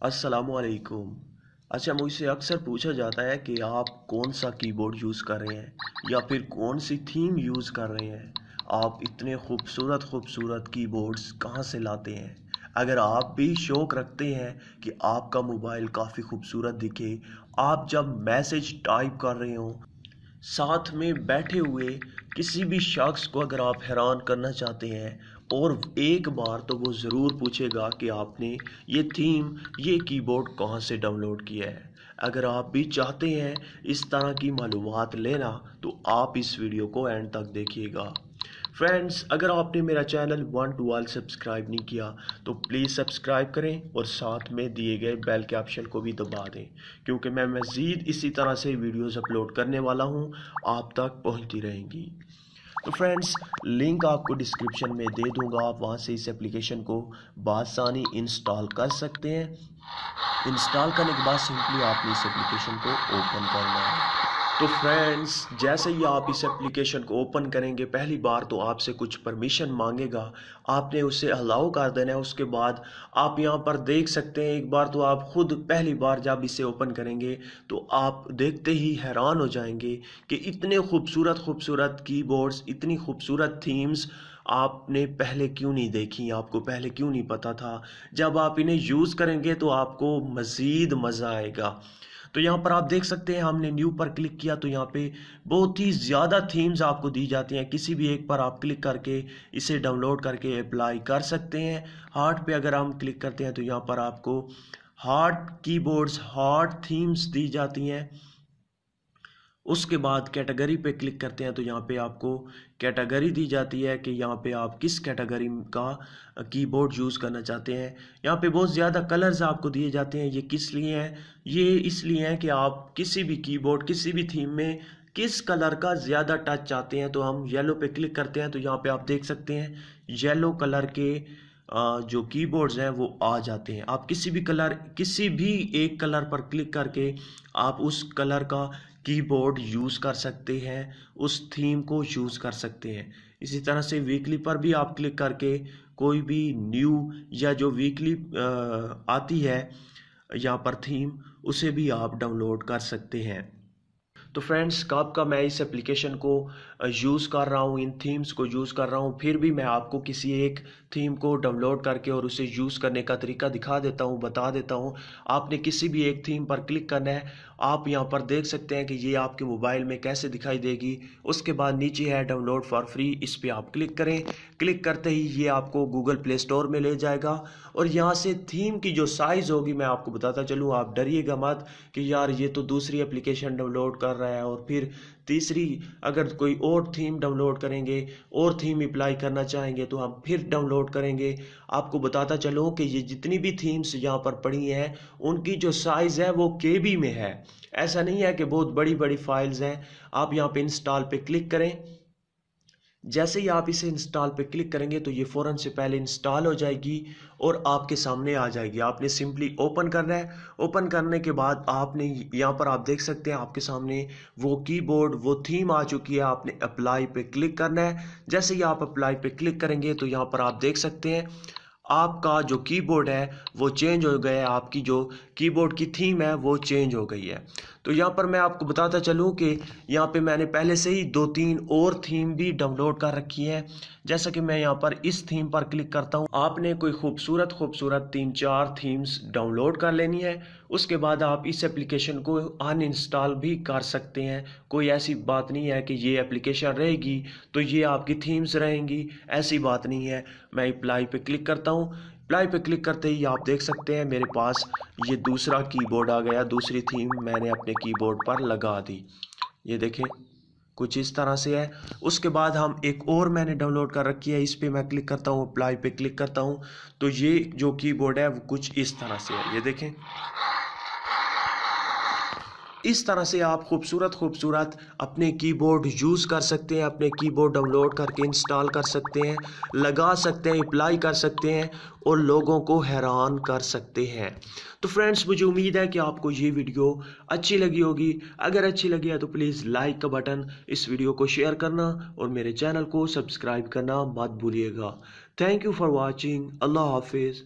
अस्सलामुअलैकुम। अच्छा, मुझसे अक्सर पूछा जाता है कि आप कौन सा कीबोर्ड यूज़ कर रहे हैं या फिर कौन सी थीम यूज़ कर रहे हैं। आप इतने खूबसूरत खूबसूरत कीबोर्ड्स कहाँ से लाते हैं। अगर आप भी शौक़ रखते हैं कि आपका मोबाइल काफ़ी खूबसूरत दिखे, आप जब मैसेज टाइप कर रहे हो, साथ में बैठे हुए किसी भी शख्स को अगर आप हैरान करना चाहते हैं, और एक बार तो वो ज़रूर पूछेगा कि आपने ये थीम, ये कीबोर्ड कहाँ से डाउनलोड किया है। अगर आप भी चाहते हैं इस तरह की मालूमात लेना, तो आप इस वीडियो को एंड तक देखिएगा। फ्रेंड्स, अगर आपने मेरा channel one two all subscribe नहीं किया तो प्लीज़ सब्सक्राइब करें और साथ में दिए गए बेल के ऑप्शन को भी दबा दें, क्योंकि मैं मज़ीद इसी तरह से वीडियोस अपलोड करने वाला हूं, आप तक पहुंचती रहेंगी। तो फ्रेंड्स, लिंक आपको डिस्क्रिप्शन में दे दूंगा, आप वहां से इस एप्लीकेशन को बासानी इंस्टॉल कर सकते हैं। इंस्टॉल करने के बाद सिंपली आपने इस एप्लीकेशन को ओपन करना है। तो फ्रेंड्स, जैसे ही आप इस एप्लीकेशन को ओपन करेंगे, पहली बार तो आपसे कुछ परमिशन मांगेगा, आपने उसे अलाउ कर देना है। उसके बाद आप यहाँ पर देख सकते हैं, एक बार तो आप खुद पहली बार जब इसे ओपन करेंगे तो आप देखते ही हैरान हो जाएंगे कि इतने खूबसूरत खूबसूरत कीबोर्ड्स, इतनी खूबसूरत थीम्स आपने पहले क्यों नहीं देखी, आपको पहले क्यों नहीं पता था। जब आप इन्हें यूज़ करेंगे तो आपको मज़ीद मज़ा आएगा। तो यहाँ पर आप देख सकते हैं, हमने न्यू पर क्लिक किया तो यहाँ पे बहुत ही ज़्यादा थीम्स आपको दी जाती हैं। किसी भी एक पर आप क्लिक करके इसे डाउनलोड करके अप्लाई कर सकते हैं। हार्ट पे अगर हम क्लिक करते हैं तो यहाँ पर आपको हार्ट कीबोर्ड्स, हार्ट थीम्स दी जाती हैं। उसके बाद कैटेगरी पे क्लिक करते हैं तो यहाँ पे आपको कैटेगरी दी जाती है कि यहाँ पे आप किस कैटेगरी का कीबोर्ड यूज़ करना चाहते हैं। यहाँ पे बहुत ज़्यादा कलर्स आपको दिए जाते हैं। ये किस लिए हैं? ये इसलिए हैं कि आप किसी भी कीबोर्ड, किसी भी थीम में किस कलर का ज़्यादा टच चाहते हैं। तो हम येलो पे क्लिक करते हैं तो यहाँ पे आप देख सकते हैं येलो कलर के जो कीबोर्ड्स हैं वो आ जाते हैं। आप किसी भी कलर, किसी भी एक कलर पर क्लिक करके आप उस कलर का कीबोर्ड यूज़ कर सकते हैं, उस थीम को यूज़ कर सकते हैं। इसी तरह से वीकली पर भी आप क्लिक करके कोई भी न्यू या जो वीकली आती है यहाँ पर थीम, उसे भी आप डाउनलोड कर सकते हैं। तो फ्रेंड्स, कब का मैं इस एप्लीकेशन को यूज़ कर रहा हूँ, इन थीम्स को यूज़ कर रहा हूँ, फिर भी मैं आपको किसी एक थीम को डाउनलोड करके और उसे यूज़ करने का तरीका दिखा देता हूँ, बता देता हूँ। आपने किसी भी एक थीम पर क्लिक करना है। आप यहाँ पर देख सकते हैं कि ये आपके मोबाइल में कैसे दिखाई देगी। उसके बाद नीचे है डाउनलोड फॉर फ्री, इस पर आप क्लिक करें। क्लिक करते ही ये आपको गूगल प्ले स्टोर में ले जाएगा और यहाँ से थीम की जो साइज़ होगी मैं आपको बताता चलूँ, आप डरिएगा मत कि यार ये तो दूसरी एप्लीकेशन डाउनलोड कर रहा है और फिर तीसरी, अगर कोई और थीम डाउनलोड करेंगे और थीम अप्लाई करना चाहेंगे तो हम फिर डाउनलोड करेंगे। आपको बताता चलूँ कि ये जितनी भी थीम्स यहाँ पर पड़ी हैं, उनकी जो साइज़ है वो केबी में है। ऐसा नहीं है कि बहुत बड़ी बड़ी फाइल्स हैं। आप यहाँ पे इंस्टॉल पे क्लिक करें। जैसे ही आप इसे इंस्टॉल पे क्लिक करेंगे तो ये फ़ौरन से पहले इंस्टॉल हो जाएगी और आपके सामने आ जाएगी। आपने सिंपली ओपन करना है। ओपन करने के बाद आपने यहाँ पर आप देख सकते हैं आपके सामने वो कीबोर्ड, वो थीम आ चुकी है। आपने अप्लाई पे क्लिक करना है। जैसे ही आप अप्लाई पे क्लिक करेंगे तो यहाँ पर आप देख सकते हैं आपका जो कीबोर्ड है वो चेंज हो गया है, आपकी जो कीबोर्ड की थीम है वो चेंज हो गई है। तो यहाँ पर मैं आपको बताता चलूँ कि यहाँ पे मैंने पहले से ही 2-3 और थीम भी डाउनलोड कर रखी है। जैसा कि मैं यहाँ पर इस थीम पर क्लिक करता हूँ, आपने कोई खूबसूरत खूबसूरत 3-4 थीम्स डाउनलोड कर लेनी है। उसके बाद आप इस एप्लीकेशन को अनइंस्टॉल भी कर सकते हैं। कोई ऐसी बात नहीं है कि ये एप्लीकेशन रहेगी तो ये आपकी थीम्स रहेंगी, ऐसी बात नहीं है। मैं अप्लाई पे क्लिक करता हूँ। अप्लाई पे क्लिक करते ही आप देख सकते हैं मेरे पास ये दूसरा कीबोर्ड आ गया, दूसरी थीम मैंने अपने कीबोर्ड पर लगा दी। ये देखें, कुछ इस तरह से है। उसके बाद हम एक और मैंने डाउनलोड कर रखी है, इस पे मैं क्लिक करता हूँ, अप्लाई पे क्लिक करता हूँ तो ये जो कीबोर्ड है वो कुछ इस तरह से है। ये देखें, इस तरह से आप खूबसूरत खूबसूरत अपने कीबोर्ड यूज़ कर सकते हैं, अपने कीबोर्ड डाउनलोड करके इंस्टॉल कर सकते हैं, लगा सकते हैं, अप्लाई कर सकते हैं और लोगों को हैरान कर सकते हैं। तो फ्रेंड्स, मुझे उम्मीद है कि आपको ये वीडियो अच्छी लगी होगी। अगर अच्छी लगी है तो प्लीज़ लाइक का बटन, इस वीडियो को शेयर करना और मेरे चैनल को सब्सक्राइब करना मत भूलिएगा। Thank you for watching. अल्लाह हाफिज़।